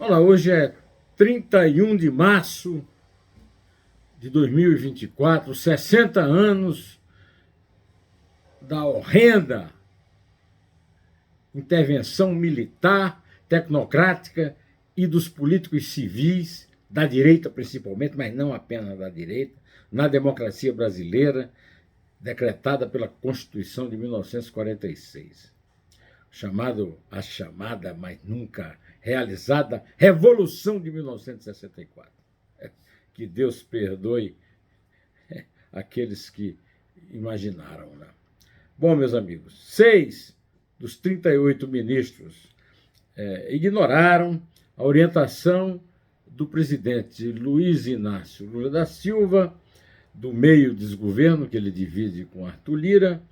Olá, hoje é 31 de março de 2024, 60 anos da horrenda intervenção militar, tecnocrática e dos políticos civis, da direita principalmente, mas não apenas da direita, na democracia brasileira, decretada pela Constituição de 1946. A chamada, mas nunca realizada, Revolução de 1964. Que Deus perdoe aqueles que imaginaram. Né? Bom, meus amigos, 6 dos 38 ministros ignoraram a orientação do presidente Luiz Inácio Lula da Silva, do meio desgoverno que ele divide com Arthur Lira,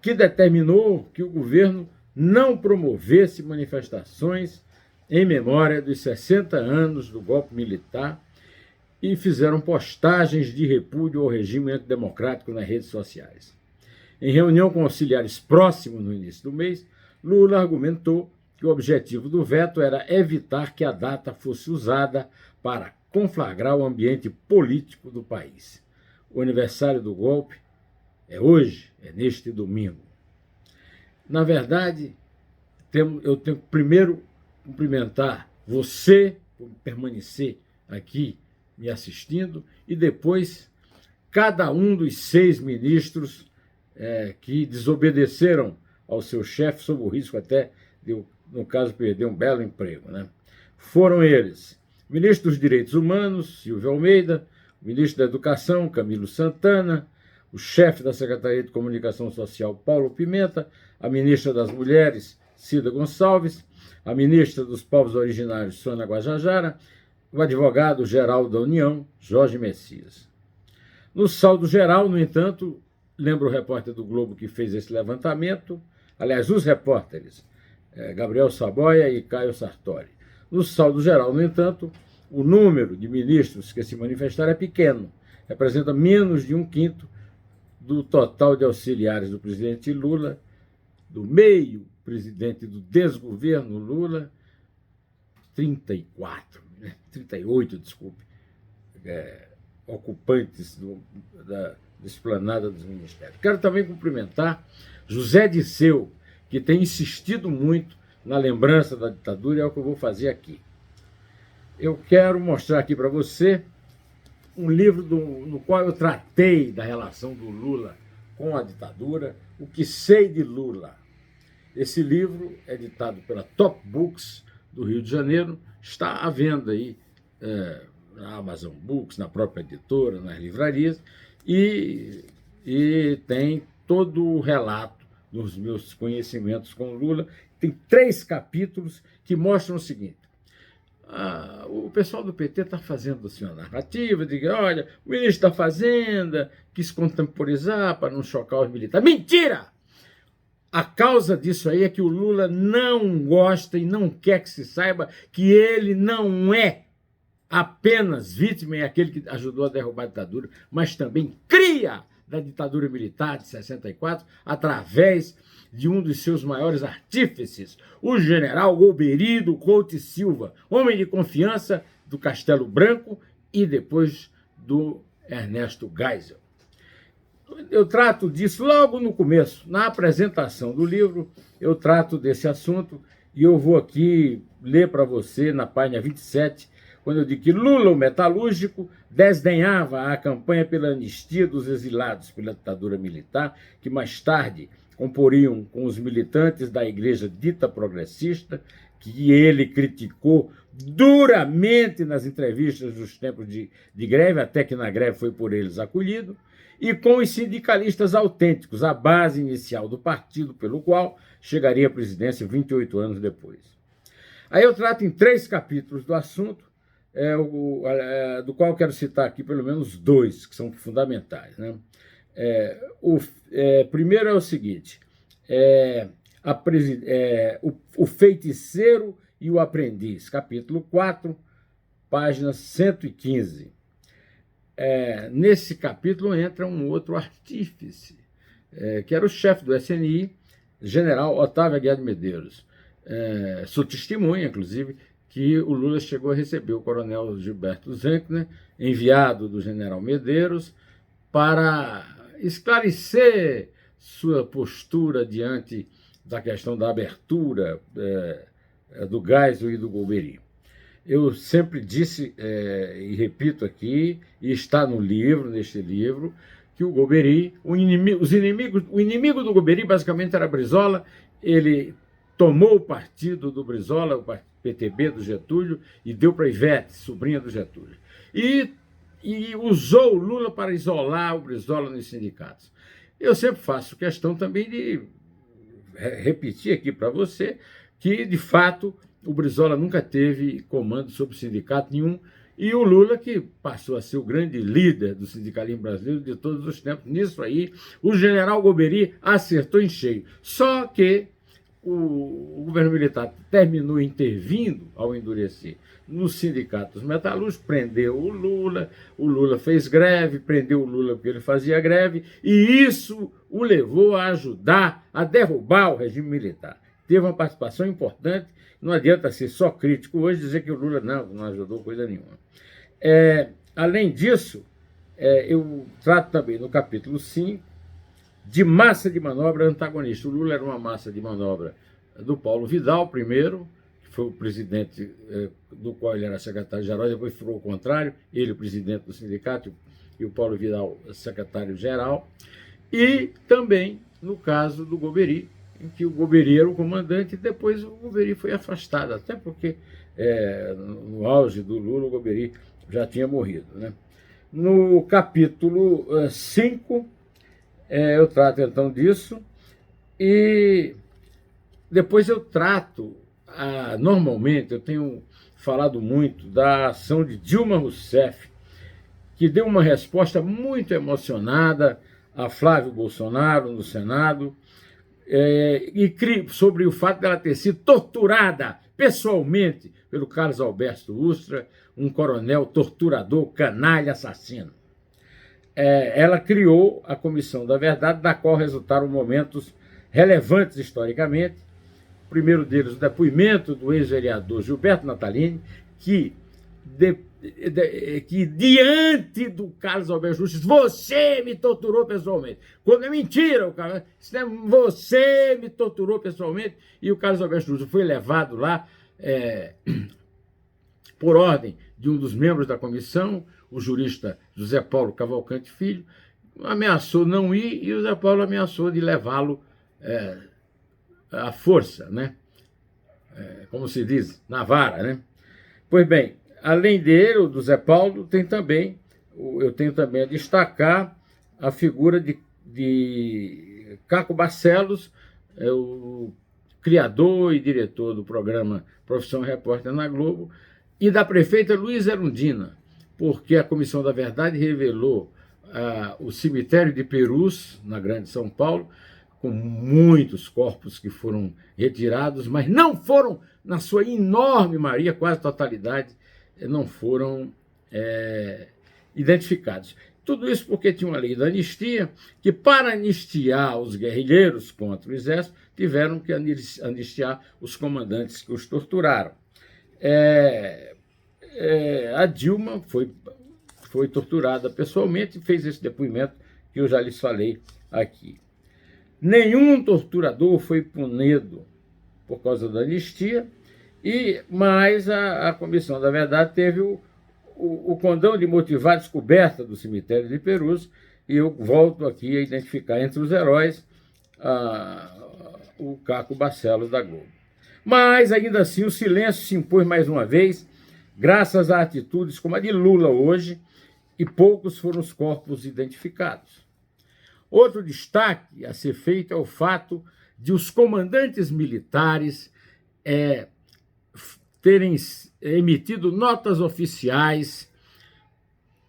que determinou que o governo não promovesse manifestações em memória dos 60 anos do golpe militar e fizeram postagens de repúdio ao regime antidemocrático nas redes sociais. Em reunião com auxiliares próximos no início do mês, Lula argumentou que o objetivo do veto era evitar que a data fosse usada para conflagrar o ambiente político do país. O aniversário do golpe é hoje, é neste domingo. Na verdade, eu tenho que primeiro cumprimentar você por permanecer aqui me assistindo e depois cada um dos 6 ministros que desobedeceram ao seu chefe sob o risco até de, no caso, perder um belo emprego. Né? Foram eles: ministro dos Direitos Humanos, Silvio Almeida, o ministro da Educação, Camilo Santana, o chefe da Secretaria de Comunicação Social, Paulo Pimenta, a ministra das Mulheres, Cida Gonçalves, a ministra dos Povos Originários, Sônia Guajajara, o advogado-geral da União, Jorge Messias. No saldo geral, no entanto, lembra o repórter do Globo que fez esse levantamento, aliás, os repórteres, Gabriel Saboia e Caio Sartori. No saldo geral, no entanto, o número de ministros que se manifestaram é pequeno, representa menos de 1/5 do total de auxiliares do presidente Lula, do meio presidente do desgoverno Lula, 38, desculpe, ocupantes da esplanada dos ministérios. Quero também cumprimentar José Disseu, que tem insistido muito na lembrança da ditadura, e é o que eu vou fazer aqui. Eu quero mostrar aqui para você um livro no qual eu tratei da relação do Lula com a ditadura, O que Sei de Lula. Esse livro, editado pela Top Books, do Rio de Janeiro, está à venda aí na Amazon Books, na própria editora, nas livrarias, e tem todo o relato dos meus conhecimentos com Lula. Tem 3 capítulos que mostram o seguinte: o pessoal do PT está fazendo assim, uma narrativa de que, olha, o ministro da Fazenda quis contemporizar para não chocar os militares. Mentira! A causa disso aí é que o Lula não gosta e não quer que se saiba que ele não é apenas vítima e aquele que ajudou a derrubar a ditadura, mas também cria da ditadura militar de 64 através de um dos seus maiores artífices, o general Golbery Couto e Silva, homem de confiança do Castelo Branco e depois do Ernesto Geisel. Eu trato disso logo no começo, na apresentação do livro, eu trato desse assunto e eu vou aqui ler para você na página 27, quando eu digo que Lula, o metalúrgico, desdenhava a campanha pela anistia dos exilados pela ditadura militar, que mais tarde comporiam com os militantes da igreja dita progressista, que ele criticou duramente nas entrevistas dos tempos de greve, até que na greve foi por eles acolhido, e com os sindicalistas autênticos, a base inicial do partido pelo qual chegaria à presidência 28 anos depois. Aí eu trato em 3 capítulos do assunto, do qual eu quero citar aqui pelo menos 2, que são fundamentais. Né? Primeiro é o seguinte: o feiticeiro e o aprendiz, capítulo 4, página 115. Nesse capítulo entra um outro artífice, que era o chefe do SNI, general Otávio Aguiar de Medeiros. Sou testemunha, inclusive, que o Lula chegou a receber o coronel Gilberto Zenkner, enviado do general Medeiros, para esclarecer sua postura diante da questão da abertura do Geisel e do Golbery. Eu sempre disse, e repito aqui, e está no livro, neste livro, que o Golbery, o inimigo do Golbery basicamente era Brizola. Ele tomou o partido do Brizola, o PTB do Getúlio, e deu para Ivete, sobrinha do Getúlio. E usou o Lula para isolar o Brizola nos sindicatos. Eu sempre faço questão também de repetir aqui para você que, de fato, o Brizola nunca teve comando sobre sindicato nenhum, e o Lula, que passou a ser o grande líder do sindicalismo brasileiro de todos os tempos, nisso aí, o general Golbery acertou em cheio. Só que o governo militar terminou intervindo, ao endurecer, nos sindicatos metalúrgicos, prendeu o Lula fez greve, prendeu o Lula porque ele fazia greve, e isso o levou a ajudar a derrubar o regime militar. Teve uma participação importante. Não adianta ser só crítico hoje e dizer que o Lula não ajudou coisa nenhuma. Além disso, eu trato também no capítulo 5 de massa de manobra antagonista. O Lula era uma massa de manobra do Paulo Vidal, primeiro, que foi o presidente do qual ele era secretário-geral, depois ficou o contrário, ele o presidente do sindicato e o Paulo Vidal secretário-geral, e também no caso do Golbery, em que o Golbery era o comandante, e depois o Golbery foi afastado, até porque no auge do Lula o Golbery já tinha morrido, né? No capítulo 5, eu trato então disso, e depois eu trato, normalmente eu tenho falado muito da ação de Dilma Rousseff, que deu uma resposta muito emocionada a Flávio Bolsonaro no Senado, e sobre o fato dela ter sido torturada pessoalmente pelo Carlos Alberto Ustra, um coronel torturador, canalha, assassino. Ela criou a Comissão da Verdade, da qual resultaram momentos relevantes historicamente. O primeiro deles, o depoimento do ex-vereador Gilberto Natalini, que diante do Carlos Alberto Ustra, você me torturou pessoalmente. Quando é mentira, o cara, você me torturou pessoalmente, e o Carlos Alberto Ustra foi levado lá por ordem de um dos membros da comissão, o jurista José Paulo Cavalcante Filho, ameaçou não ir, e o José Paulo ameaçou de levá-lo à força, né? Como se diz, na vara, né? Pois bem, além dele, do Zé Paulo, eu tenho também a destacar a figura de Caco Barcelos, o criador e diretor do programa Profissão Repórter na Globo, e da prefeita Luísa Erundina, porque a Comissão da Verdade revelou o cemitério de Perus, na Grande São Paulo, com muitos corpos que foram retirados, mas não foram, na sua enorme maioria, quase totalidade, não foram identificados. Tudo isso porque tinha uma lei da anistia, que para anistiar os guerrilheiros contra o exército, tiveram que anistiar os comandantes que os torturaram. A Dilma foi torturada pessoalmente e fez esse depoimento que eu já lhes falei aqui. Nenhum torturador foi punido por causa da anistia, mas a Comissão da Verdade teve o condão de motivar a descoberta do cemitério de Perus, e eu volto aqui a identificar entre os heróis o Caco Barcelos da Globo. Mas, ainda assim, o silêncio se impôs mais uma vez, graças a atitudes como a de Lula hoje, e poucos foram os corpos identificados. Outro destaque a ser feito é o fato de os comandantes militares terem emitido notas oficiais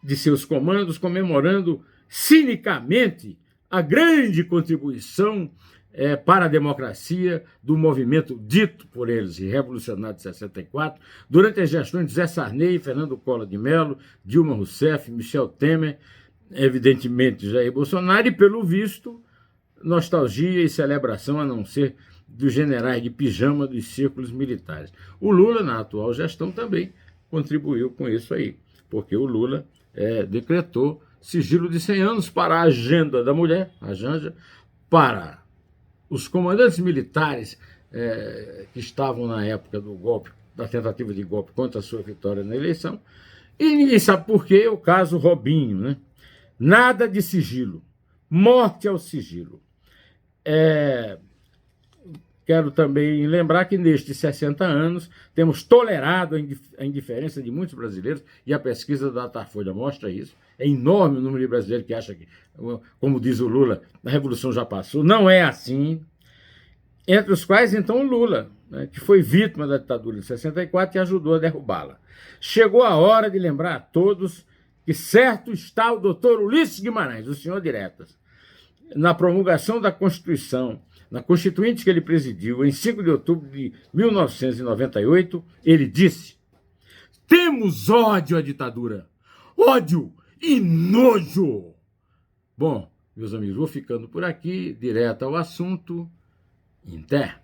de seus comandos, comemorando cinicamente a grande contribuição para a democracia do movimento dito por eles revolucionário de 64, durante as gestões de Zé Sarney, Fernando Collor de Mello, Dilma Rousseff, Michel Temer, evidentemente Jair Bolsonaro, e, pelo visto, nostalgia e celebração, a não ser dos generais de pijama dos círculos militares. O Lula, na atual gestão, também contribuiu com isso aí, porque o Lula decretou sigilo de 100 anos para a agenda da mulher, a Janja, para os comandantes militares que estavam na época do golpe, da tentativa de golpe contra a sua vitória na eleição, e ninguém sabe por quê, o caso Robinho, né? Nada de sigilo, morte ao sigilo. Quero também lembrar que nestes 60 anos temos tolerado a indiferença de muitos brasileiros, e a pesquisa da Datafolha mostra isso. É enorme o número de brasileiros que acha que, como diz o Lula, a revolução já passou. Não é assim. Entre os quais, então, o Lula, né, que foi vítima da ditadura de 64 e ajudou a derrubá-la. Chegou a hora de lembrar a todos que certo está o doutor Ulisses Guimarães, o senhor Diretas, na promulgação da Constituição, na Constituinte que ele presidiu, em 5 de outubro de 1998, ele disse: temos ódio à ditadura, ódio e nojo. Bom, meus amigos, vou ficando por aqui, direto ao assunto. Inter.